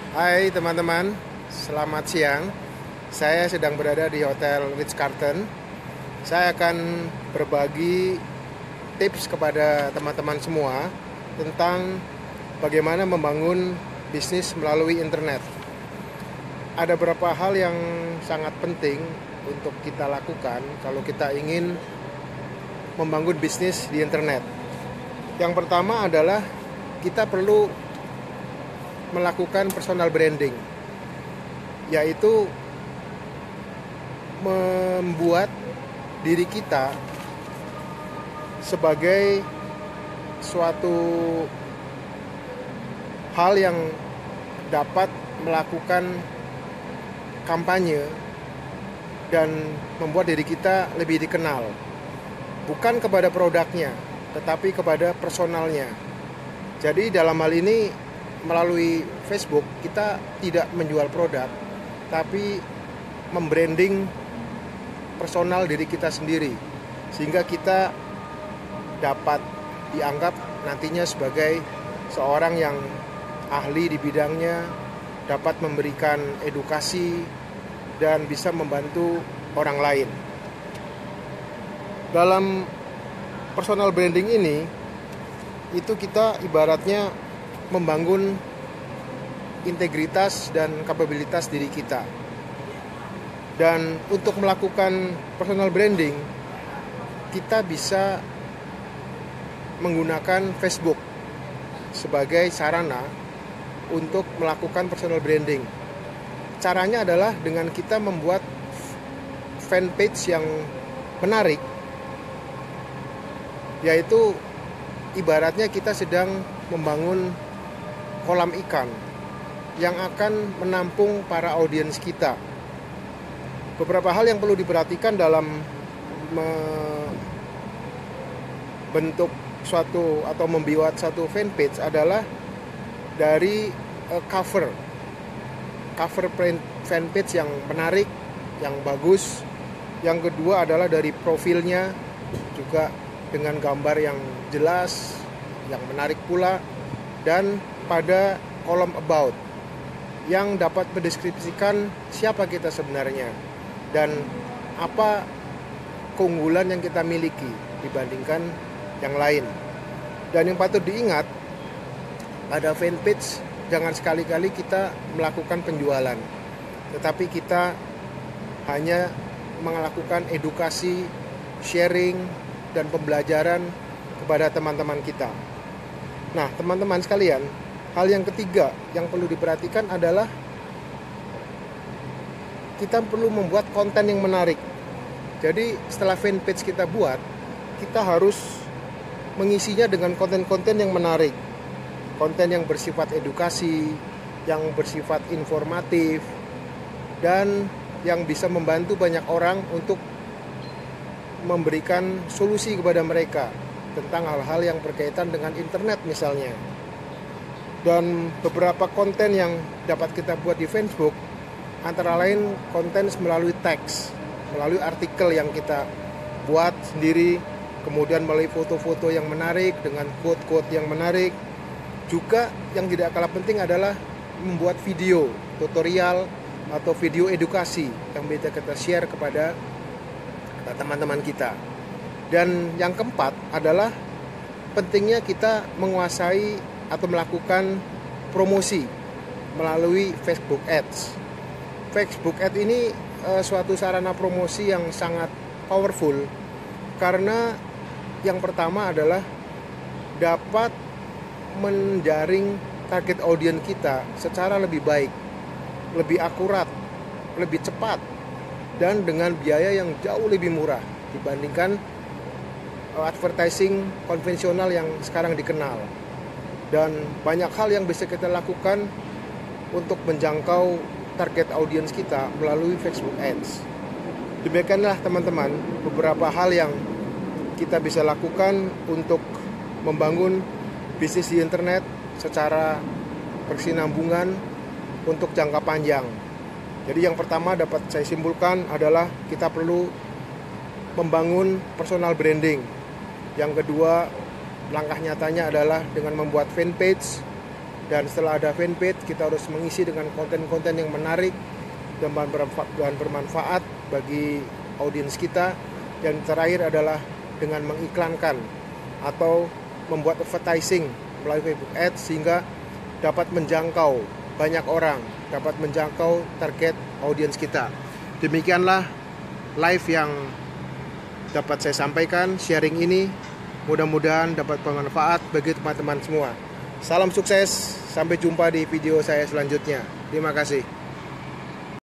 Hai teman-teman, selamat siang. Saya sedang berada di Hotel Ritz-Carlton. Saya akan berbagi tips kepada teman-teman semua tentang bagaimana membangun bisnis melalui internet. Ada beberapa hal yang sangat penting untuk kita lakukan kalau kita ingin membangun bisnis di internet. Yang pertama adalah kita perlu melakukan personal branding, yaitu membuat diri kita sebagai suatu hal yang dapat melakukan kampanye dan membuat diri kita lebih dikenal, bukan kepada produknya tetapi kepada personalnya. Jadi dalam hal ini, melalui Facebook kita tidak menjual produk, tapi membranding personal diri kita sendiri, sehingga kita dapat dianggap nantinya sebagai seorang yang ahli di bidangnya, dapat memberikan edukasi dan bisa membantu orang lain. Dalam personal branding ini, itu kita ibaratnya membangun integritas dan kapabilitas diri kita. Dan untuk melakukan personal branding, kita bisa menggunakan Facebook sebagai sarana untuk melakukan personal branding. Caranya adalah dengan kita membuat fanpage yang menarik, yaitu ibaratnya kita sedang membangun kolam ikan yang akan menampung para audiens kita. Beberapa hal yang perlu diperhatikan dalam membentuk suatu atau membuat satu fanpage adalah dari cover fanpage yang menarik, yang bagus. Yang kedua adalah dari profilnya juga dengan gambar yang jelas, yang menarik pula, dan pada kolom about yang dapat mendeskripsikan siapa kita sebenarnya dan apa keunggulan yang kita miliki dibandingkan yang lain. Dan yang patut diingat, pada fanpage jangan sekali-kali kita melakukan penjualan, tetapi kita hanya melakukan edukasi, sharing, dan pembelajaran kepada teman-teman kita. Nah, teman-teman sekalian, hal yang ketiga yang perlu diperhatikan adalah kita perlu membuat konten yang menarik. Jadi setelah fanpage kita buat, kita harus mengisinya dengan konten-konten yang menarik, konten yang bersifat edukasi, yang bersifat informatif, dan yang bisa membantu banyak orang untuk memberikan solusi kepada mereka tentang hal-hal yang berkaitan dengan internet misalnya. Dan beberapa konten yang dapat kita buat di Facebook antara lain konten melalui teks, melalui artikel yang kita buat sendiri, kemudian melalui foto-foto yang menarik dengan quote-quote yang menarik. Juga yang tidak kalah penting adalah membuat video tutorial atau video edukasi yang bisa kita share kepada teman-teman kita. Dan yang keempat adalah pentingnya kita menguasai atau melakukan promosi melalui Facebook Ads. Facebook Ads ini suatu sarana promosi yang sangat powerful, karena yang pertama adalah dapat menjaring target audiens kita secara lebih baik, lebih akurat, lebih cepat, dan dengan biaya yang jauh lebih murah dibandingkan advertising konvensional yang sekarang dikenal. Dan banyak hal yang bisa kita lakukan untuk menjangkau target audiens kita melalui Facebook Ads. Demikianlah teman-teman beberapa hal yang kita bisa lakukan untuk membangun bisnis di internet secara berkesinambungan untuk jangka panjang. Jadi yang pertama dapat saya simpulkan adalah kita perlu membangun personal branding. Yang kedua, langkah nyatanya adalah dengan membuat fanpage Dan setelah ada fanpage, kita harus mengisi dengan konten-konten yang menarik dan bermanfaat bagi audiens kita. Dan terakhir adalah dengan mengiklankan atau membuat advertising melalui Facebook Ads sehingga dapat menjangkau banyak orang, dapat menjangkau target audiens kita. Demikianlah live yang dapat saya sampaikan, sharing ini. Mudah-mudahan dapat bermanfaat bagi teman-teman semua. Salam sukses, sampai jumpa di video saya selanjutnya. Terima kasih.